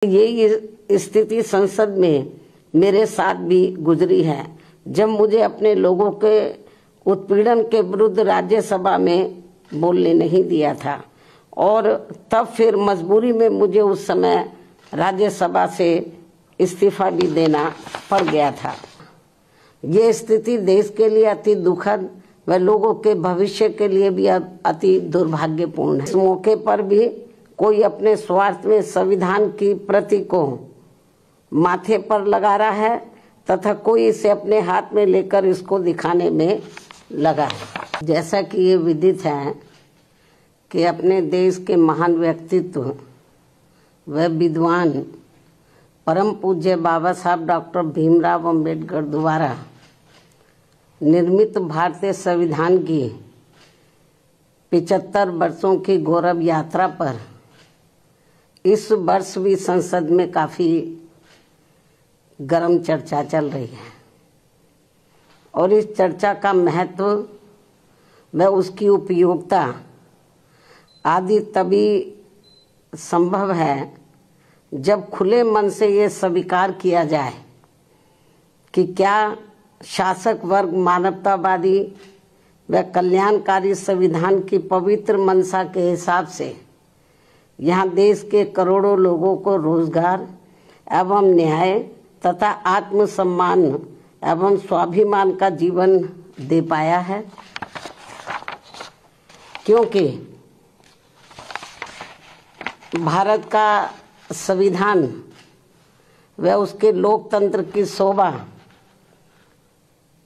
ये स्थिति संसद में मेरे साथ भी गुजरी है, जब मुझे अपने लोगों के उत्पीड़न के विरुद्ध राज्यसभा में बोलने नहीं दिया था और तब फिर मजबूरी में मुझे उस समय राज्यसभा से इस्तीफा भी देना पड़ गया था। ये स्थिति देश के लिए अति दुखद व लोगों के भविष्य के लिए भी अति दुर्भाग्यपूर्ण है। इस मौके पर भी कोई अपने स्वार्थ में संविधान की प्रति को माथे पर लगा रहा है तथा कोई इसे अपने हाथ में लेकर इसको दिखाने में लगा है। जैसा कि ये विदित है कि अपने देश के महान व्यक्तित्व व विद्वान परम पूज्य बाबा साहब डॉक्टर भीमराव अंबेडकर द्वारा निर्मित भारतीय संविधान की 75 वर्षों की गौरव यात्रा पर इस वर्ष भी संसद में काफी गर्म चर्चा चल रही है और इस चर्चा का महत्व व उसकी उपयोगिता आदि तभी संभव है जब खुले मन से ये स्वीकार किया जाए कि क्या शासक वर्ग मानवतावादी व कल्याणकारी संविधान की पवित्र मंशा के हिसाब से यहाँ देश के करोड़ों लोगों को रोजगार एवं न्याय तथा आत्मसम्मान एवं स्वाभिमान का जीवन दे पाया है। क्योंकि भारत का संविधान व उसके लोकतंत्र की शोभा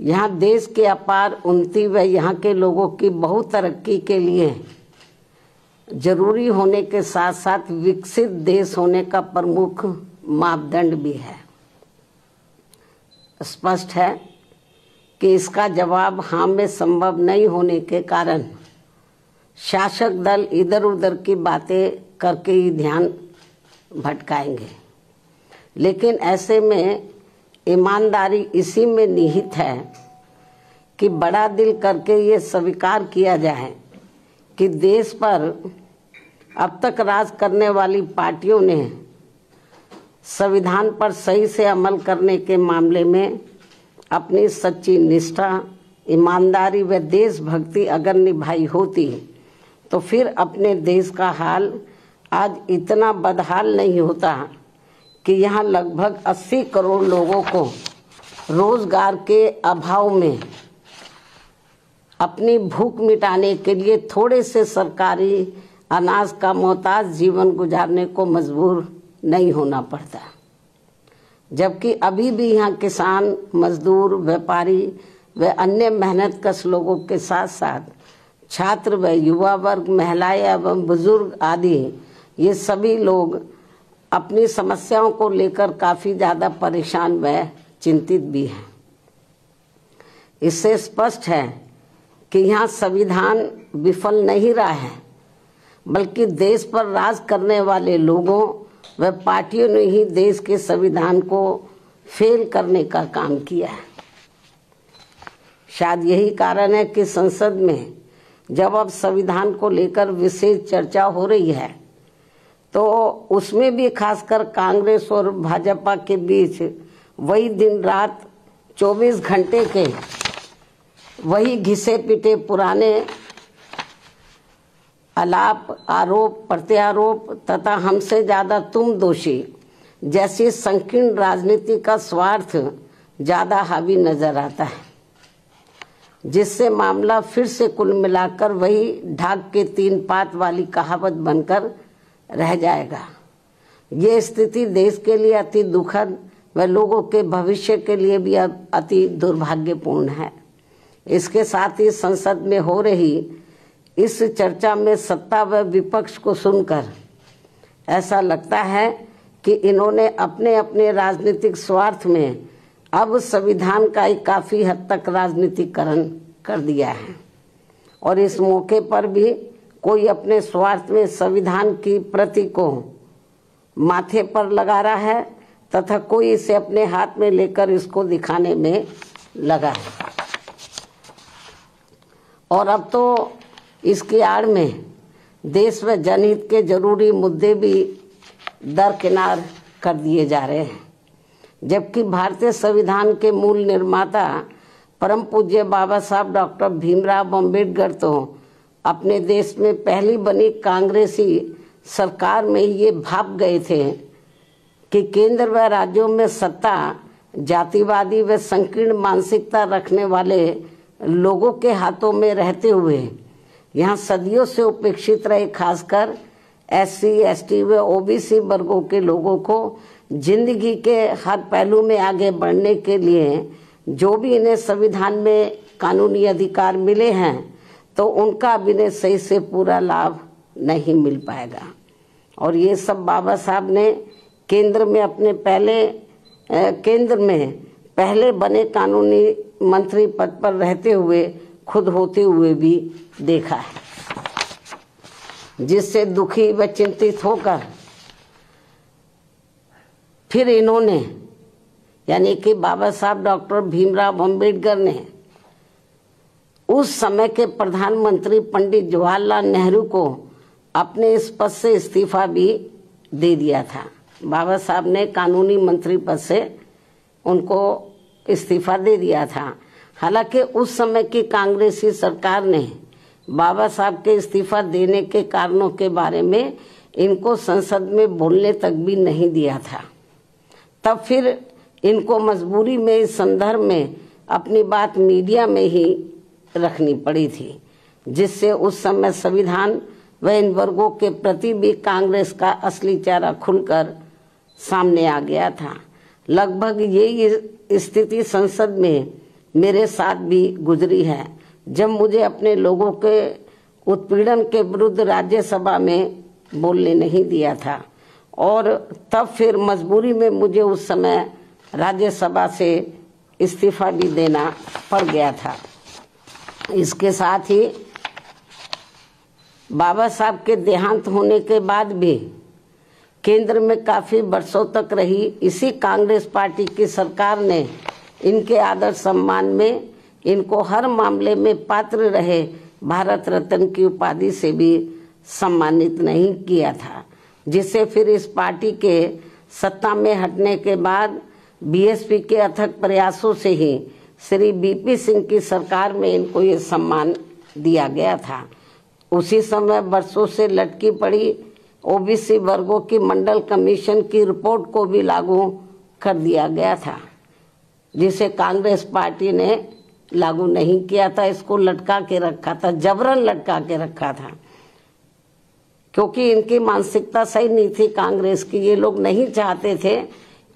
यहाँ देश के अपार उन्नति व यहाँ के लोगों की बहुत तरक्की के लिए जरूरी होने के साथ साथ विकसित देश होने का प्रमुख मापदंड भी है। स्पष्ट है कि इसका जवाब हाँ में संभव नहीं होने के कारण शासक दल इधर उधर की बातें करके ही ध्यान भटकाएंगे, लेकिन ऐसे में ईमानदारी इसी में निहित है कि बड़ा दिल करके ये स्वीकार किया जाए कि देश पर अब तक राज करने वाली पार्टियों ने संविधान पर सही से अमल करने के मामले में अपनी सच्ची निष्ठा, ईमानदारी व देशभक्ति अगर निभाई होती तो फिर अपने देश का हाल आज इतना बदहाल नहीं होता कि यहाँ लगभग 80 करोड़ लोगों को रोजगार के अभाव में अपनी भूख मिटाने के लिए थोड़े से सरकारी अनाज का मोहताज जीवन गुजारने को मजबूर नहीं होना पड़ता, जबकि अभी भी यहाँ किसान, मजदूर, व्यापारी व अन्य मेहनतकश लोगों के साथ साथ छात्र व युवा वर्ग, महिलाएं एवं बुजुर्ग आदि ये सभी लोग अपनी समस्याओं को लेकर काफी ज्यादा परेशान व चिंतित भी हैं। इससे स्पष्ट है कि यहाँ संविधान विफल नहीं रहा है, बल्कि देश पर राज करने वाले लोगों व पार्टियों ने ही देश के संविधान को फेल करने का काम किया है। शायद यही कारण है कि संसद में जब अब संविधान को लेकर विशेष चर्चा हो रही है तो उसमें भी खासकर कांग्रेस और भाजपा के बीच वही दिन रात 24 घंटे के वही घिसे पिटे पुराने आलाप, आरोप प्रत्यारोप तथा हमसे ज्यादा तुम दोषी जैसी संकीर्ण राजनीति का स्वार्थ ज्यादा हावी नजर आता है, जिससे मामला फिर से कुल मिलाकर वही ढाक के 3 पात वाली कहावत बनकर रह जाएगा। ये स्थिति देश के लिए अति दुखद व लोगों के भविष्य के लिए भी अति दुर्भाग्यपूर्ण है। इसके साथ ही संसद में हो रही इस चर्चा में सत्ता व विपक्ष को सुनकर ऐसा लगता है कि इन्होंने अपने अपने राजनीतिक स्वार्थ में अब संविधान का ही काफी हद तक राजनीतिकरण कर दिया है और इस मौके पर भी कोई अपने स्वार्थ में संविधान की प्रति को माथे पर लगा रहा है तथा कोई इसे अपने हाथ में लेकर इसको दिखाने में लगा है। और अब तो इसकी आड़ में देश व जनहित के जरूरी मुद्दे भी दरकिनार कर दिए जा रहे हैं, जबकि भारतीय संविधान के मूल निर्माता परम पूज्य बाबा साहब डॉक्टर भीमराव अम्बेडकर तो अपने देश में पहली बनी कांग्रेसी सरकार में ये भाप गए थे कि केंद्र व राज्यों में सत्ता जातिवादी व संकीर्ण मानसिकता रखने वाले लोगों के हाथों में रहते हुए यहाँ सदियों से उपेक्षित रहे खासकर SC, ST व OBC वर्गों के लोगों को जिंदगी के हर पहलू में आगे बढ़ने के लिए जो भी इन्हें संविधान में कानूनी अधिकार मिले हैं तो उनका अब इन्हें सही से पूरा लाभ नहीं मिल पाएगा। और ये सब बाबा साहब ने केंद्र में पहले बने कानूनी मंत्री पद पर रहते हुए खुद होते हुए भी देखा है, जिससे दुखी व चिंतित होकर फिर इन्होंने यानी कि बाबा साहब डॉक्टर भीमराव अम्बेडकर ने उस समय के प्रधानमंत्री पंडित जवाहरलाल नेहरू को अपने इस पद से इस्तीफा भी दे दिया था। बाबा साहब ने कानूनी मंत्री पद से उनको इस्तीफा दे दिया था। हालांकि उस समय की कांग्रेसी सरकार ने बाबा साहब के इस्तीफा देने के कारणों के बारे में इनको संसद में बोलने तक भी नहीं दिया था। तब फिर इनको मजबूरी में इस संदर्भ में अपनी बात मीडिया में ही रखनी पड़ी थी, जिससे उस समय संविधान व इन वर्गों के प्रति भी कांग्रेस का असली चेहरा खुलकर सामने आ गया था। लगभग यही स्थिति संसद में मेरे साथ भी गुजरी है, जब मुझे अपने लोगों के उत्पीड़न के विरुद्ध राज्यसभा में बोलने नहीं दिया था और तब फिर मजबूरी में मुझे उस समय राज्यसभा से इस्तीफा भी देना पड़ गया था। इसके साथ ही बाबा साहब के देहांत होने के बाद भी केंद्र में काफी वर्षों तक रही इसी कांग्रेस पार्टी की सरकार ने इनके आदर सम्मान में इनको हर मामले में पात्र रहे भारत रत्न की उपाधि से भी सम्मानित नहीं किया था, जिससे फिर इस पार्टी के सत्ता में हटने के बाद BSP के अथक प्रयासों से ही श्री BP सिंह की सरकार में इनको ये सम्मान दिया गया था। उसी समय वर्षों से लटकी पड़ी OBC वर्गों की मंडल कमीशन की रिपोर्ट को भी लागू कर दिया गया था, जिसे कांग्रेस पार्टी ने लागू नहीं किया था। इसको लटका के रखा था, जबरन लटका के रखा था, क्योंकि इनकी मानसिकता सही नहीं थी कांग्रेस की। ये लोग नहीं चाहते थे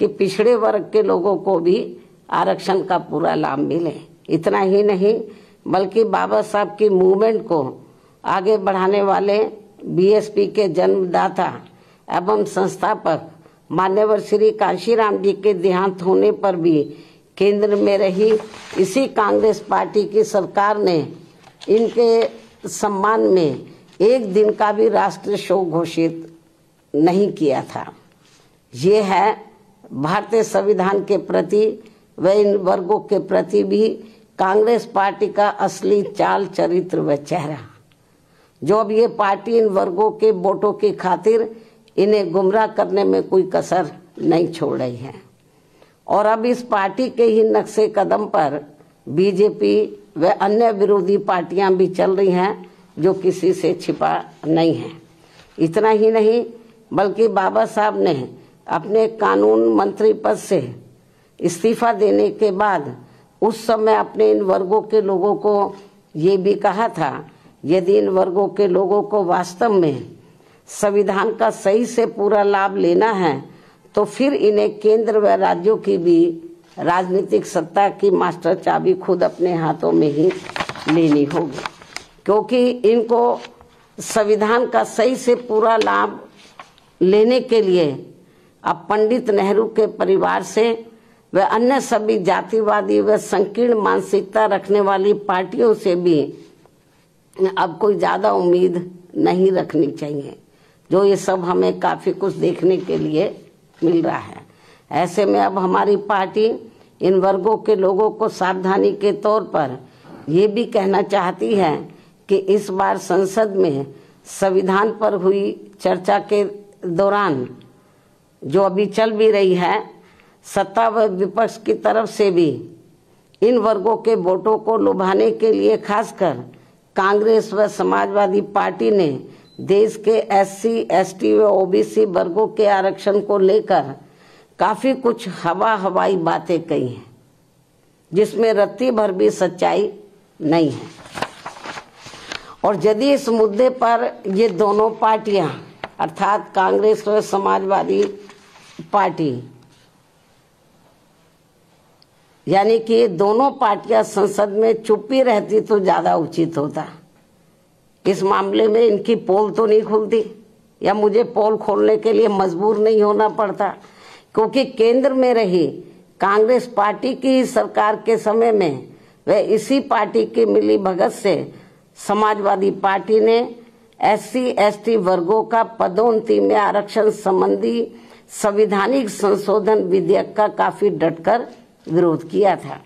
कि पिछड़े वर्ग के लोगों को भी आरक्षण का पूरा लाभ मिले। इतना ही नहीं बल्कि बाबा साहब की मूवमेंट को आगे बढ़ाने वाले BSP के जन्मदाता एवं संस्थापक मान्यवर श्री कांशीराम जी के देहांत होने पर भी केंद्र में रही इसी कांग्रेस पार्टी की सरकार ने इनके सम्मान में एक दिन का भी राष्ट्रीय शोक घोषित नहीं किया था। ये है भारतीय संविधान के प्रति व इन वर्गों के प्रति भी कांग्रेस पार्टी का असली चाल चरित्र व चेहरा, जो अब ये पार्टी इन वर्गों के वोटों की खातिर इन्हें गुमराह करने में कोई कसर नहीं छोड़ रही है। और अब इस पार्टी के ही नक्शे कदम पर BJP व अन्य विरोधी पार्टियां भी चल रही हैं, जो किसी से छिपा नहीं है। इतना ही नहीं बल्कि बाबा साहब ने अपने कानून मंत्री पद से इस्तीफा देने के बाद उस समय अपने इन वर्गों के लोगों को ये भी कहा था, यदि इन वर्गों के लोगों को वास्तव में संविधान का सही से पूरा लाभ लेना है तो फिर इन्हें केंद्र व राज्यों की भी राजनीतिक सत्ता की मास्टर चाबी खुद अपने हाथों में ही लेनी होगी, क्योंकि इनको संविधान का सही से पूरा लाभ लेने के लिए अब पंडित नेहरू के परिवार से व अन्य सभी जातिवादी व संकीर्ण मानसिकता रखने वाली पार्टियों से भी अब कोई ज्यादा उम्मीद नहीं रखनी चाहिए, जो ये सब हमें काफी कुछ देखने के लिए मिल रहा है। ऐसे में अब हमारी पार्टी इन वर्गों के लोगों को सावधानी के तौर पर ये भी कहना चाहती है कि इस बार संसद में संविधान पर हुई चर्चा के दौरान जो अभी चल भी रही है, सत्ता व विपक्ष की तरफ से भी इन वर्गों के वोटों को लुभाने के लिए खासकर कांग्रेस व समाजवादी पार्टी ने देश के SC, ST व OBC वर्गों के आरक्षण को लेकर काफी कुछ हवाई बातें कही हैं, जिसमें रत्ती भर भी सच्चाई नहीं है। और यदि इस मुद्दे पर ये दोनों पार्टियां अर्थात कांग्रेस व समाजवादी पार्टी यानी कि दोनों पार्टियां संसद में चुप्पी रहती तो ज्यादा उचित होता। इस मामले में इनकी पोल तो नहीं खुलती, या मुझे पोल खोलने के लिए मजबूर नहीं होना पड़ता, क्योंकि केंद्र में रही कांग्रेस पार्टी की सरकार के समय में व इसी पार्टी की मिली भगत से समाजवादी पार्टी ने SC, ST वर्गों का पदोन्नति में आरक्षण संबंधी संवैधानिक संशोधन विधेयक का काफी डटकर विरोध किया था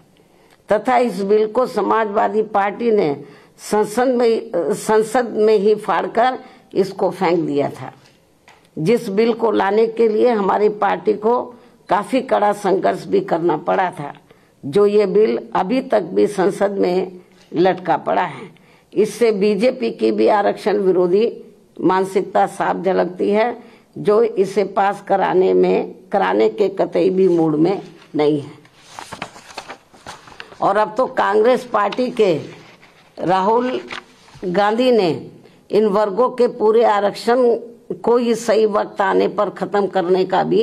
तथा इस बिल को समाजवादी पार्टी ने संसद में ही फाड़कर इसको फेंक दिया था, जिस बिल को लाने के लिए हमारी पार्टी को काफी कड़ा संघर्ष भी करना पड़ा था, जो ये बिल अभी तक भी संसद में लटका पड़ा है। इससे बीजेपी की भी आरक्षण विरोधी मानसिकता साफ झलकती है, जो इसे पास कराने के कतई भी मूड में नहीं है। और अब तो कांग्रेस पार्टी के राहुल गांधी ने इन वर्गों के पूरे आरक्षण को ही सही वक्त आने पर खत्म करने का भी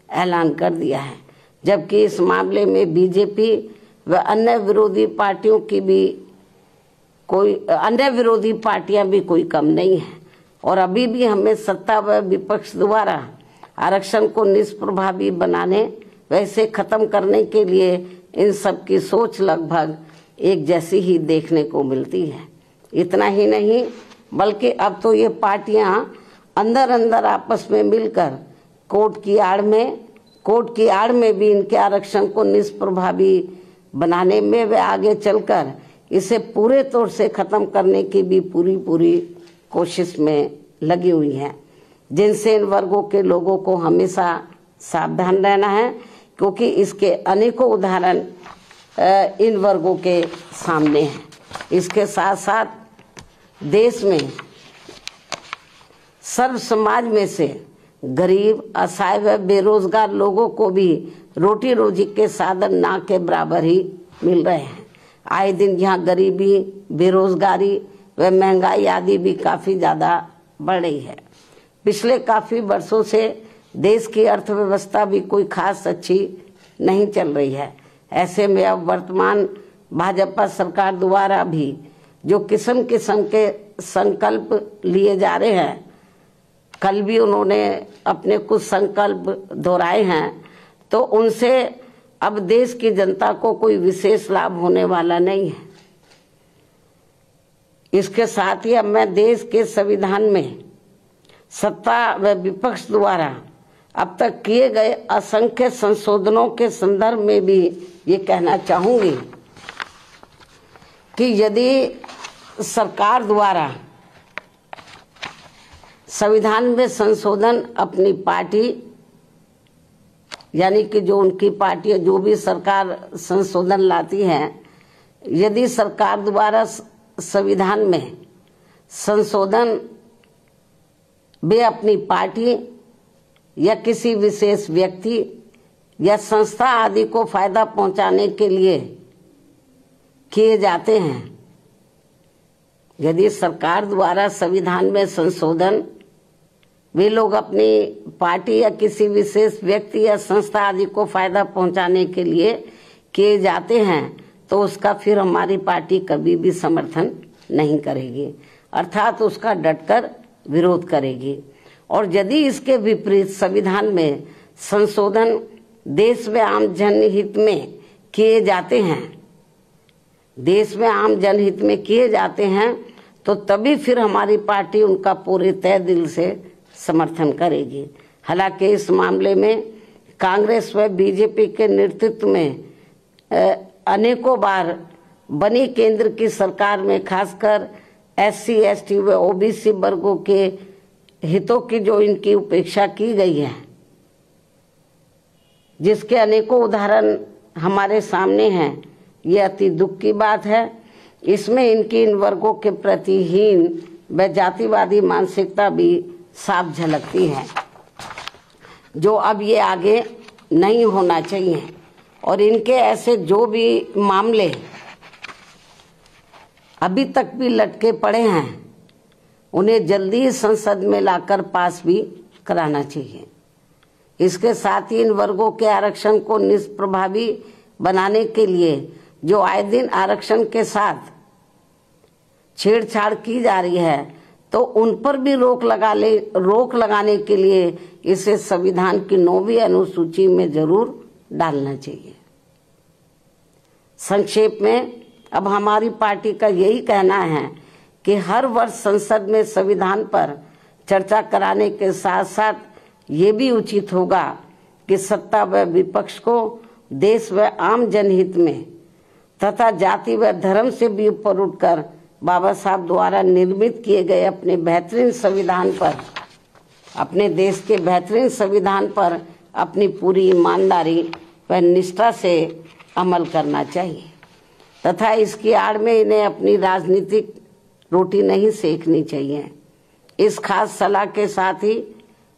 ऐलान कर दिया है, जबकि इस मामले में बीजेपी व अन्य विरोधी पार्टियां भी कोई कम नहीं है। और अभी भी हमें सत्ता व विपक्ष द्वारा आरक्षण को निष्प्रभावी बनाने व इसे खत्म करने के लिए इन सब की सोच लगभग एक जैसी ही देखने को मिलती है। इतना ही नहीं, बल्कि अब तो ये पार्टियां अंदर आपस में मिलकर कोर्ट की आड़ में भी इनके आरक्षण को निष्प्रभावी बनाने में व आगे चलकर इसे पूरे तौर से खत्म करने की भी पूरी कोशिश में लगी हुई है, जिनसे इन वर्गों के लोगों को हमेशा सावधान रहना है, क्योंकि इसके अनेकों उदाहरण इन वर्गों के सामने हैं। इसके साथ साथ देश में सर्व समाज में से गरीब, असहाय व बेरोजगार लोगों को भी रोटी रोजी के साधन ना के बराबर ही मिल रहे हैं। आए दिन यहाँ गरीबी, बेरोजगारी व महंगाई आदि भी काफी ज्यादा बढ़ रही है। पिछले काफी वर्षों से देश की अर्थव्यवस्था भी कोई खास अच्छी नहीं चल रही है। ऐसे में अब वर्तमान भाजपा सरकार द्वारा भी जो किस्म किस्म के संकल्प लिए जा रहे हैं, कल भी उन्होंने अपने कुछ संकल्प दोहराए हैं, तो उनसे अब देश की जनता को कोई विशेष लाभ होने वाला नहीं है। इसके साथ ही अब मैं देश के संविधान में सत्ता व विपक्ष द्वारा अब तक किए गए असंख्य संशोधनों के संदर्भ में भी ये कहना चाहूंगी कि यदि सरकार द्वारा संविधान में संशोधन अपनी पार्टी यानी कि जो उनकी पार्टी जो भी सरकार संशोधन लाती है, यदि सरकार द्वारा संविधान में संशोधन वे अपनी पार्टी या किसी विशेष व्यक्ति या संस्था आदि को फायदा पहुंचाने के लिए किए जाते हैं, यदि सरकार द्वारा संविधान में संशोधन वे लोग अपनी पार्टी या किसी विशेष व्यक्ति या संस्था आदि को फायदा पहुंचाने के लिए किए जाते हैं, तो उसका फिर हमारी पार्टी कभी भी समर्थन नहीं करेगी, अर्थात उसका डटकर विरोध करेगी। और यदि इसके विपरीत संविधान में संशोधन देश में आम जनहित में किए जाते हैं, तो तभी फिर हमारी पार्टी उनका पूरे तय दिल से समर्थन करेगी। हालांकि इस मामले में कांग्रेस व बीजेपी के नेतृत्व में अनेकों बार बनी केंद्र की सरकार में खासकर SC, ST व OBC वर्गों के हितों की जो इनकी उपेक्षा की गई है, जिसके अनेकों उदाहरण हमारे सामने हैं। ये अति दुख की बात है। इसमें इनकी इन वर्गों के प्रति हीन व जातिवादी मानसिकता भी साफ झलकती है, जो अब ये आगे नहीं होना चाहिए। और इनके ऐसे जो भी मामले अभी तक भी लटके पड़े हैं, उन्हें जल्दी संसद में लाकर पास भी कराना चाहिए। इसके साथ ही इन वर्गों के आरक्षण को निष्प्रभावी बनाने के लिए जो आए दिन आरक्षण के साथ छेड़छाड़ की जा रही है, तो उन पर भी रोक लगाने के लिए इसे संविधान की 9वीं अनुसूची में जरूर डालना चाहिए। संक्षेप में अब हमारी पार्टी का यही कहना है कि हर वर्ष संसद में संविधान पर चर्चा कराने के साथ साथ ये भी उचित होगा कि सत्ता व विपक्ष को देश व आम जनहित में तथा जाति व धर्म से भी ऊपर उठकर बाबा साहब द्वारा निर्मित किए गए अपने बेहतरीन संविधान पर, अपने देश के बेहतरीन संविधान पर अपनी पूरी ईमानदारी व निष्ठा से अमल करना चाहिए तथा इसकी आड़ में इन्हें अपनी राजनीतिक रोटी नहीं सेकनी चाहिए। इस खास सलाह के साथ ही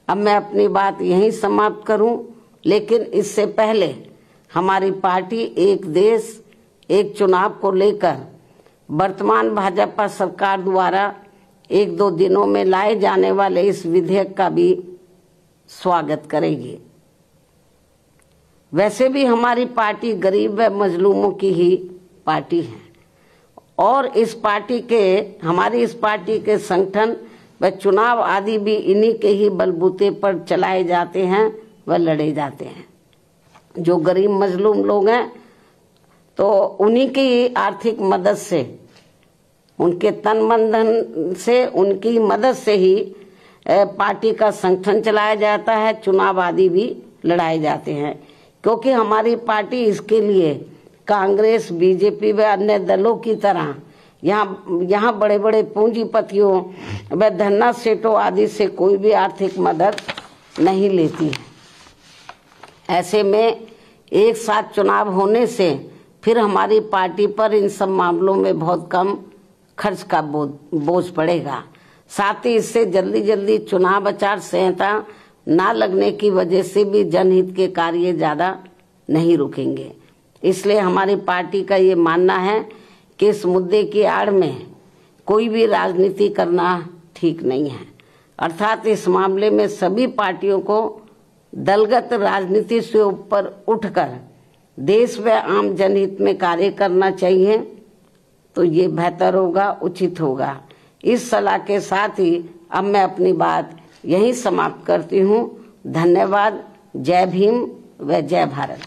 अब मैं अपनी बात यहीं समाप्त करूं, लेकिन इससे पहले हमारी पार्टी एक देश एक चुनाव को लेकर वर्तमान भाजपा सरकार द्वारा 1-2 दिनों में लाए जाने वाले इस विधेयक का भी स्वागत करेगी। वैसे भी हमारी पार्टी गरीब व मजलूमों की ही पार्टी है और हमारी इस पार्टी के संगठन व चुनाव आदि भी इन्हीं के ही बलबूते पर चलाए जाते हैं व लड़े जाते हैं। जो गरीब मजलूम लोग हैं तो उन्हीं की आर्थिक मदद से, उनके तन मन धन से, उनकी मदद से ही पार्टी का संगठन चलाया जाता है, चुनाव आदि भी लड़ाए जाते हैं। क्योंकि हमारी पार्टी इसके लिए कांग्रेस, बीजेपी व अन्य दलों की तरह यहाँ बड़े बड़े पूंजीपतियों व धन्ना सेठों आदि से कोई भी आर्थिक मदद नहीं लेती है। ऐसे में एक साथ चुनाव होने से फिर हमारी पार्टी पर इन सब मामलों में बहुत कम खर्च का बोझ पड़ेगा। साथ ही इससे जल्दी चुनाव आचार संहिता ना लगने की वजह से भी जनहित के कार्य ज्यादा नहीं रुकेंगे। इसलिए हमारी पार्टी का ये मानना है कि इस मुद्दे की आड़ में कोई भी राजनीति करना ठीक नहीं है। अर्थात इस मामले में सभी पार्टियों को दलगत राजनीति से ऊपर उठकर देश व आम जनहित में कार्य करना चाहिए, तो ये बेहतर होगा, उचित होगा। इस सलाह के साथ ही अब मैं अपनी बात यहीं समाप्त करती हूँ। धन्यवाद। जय भीम व जय भारत।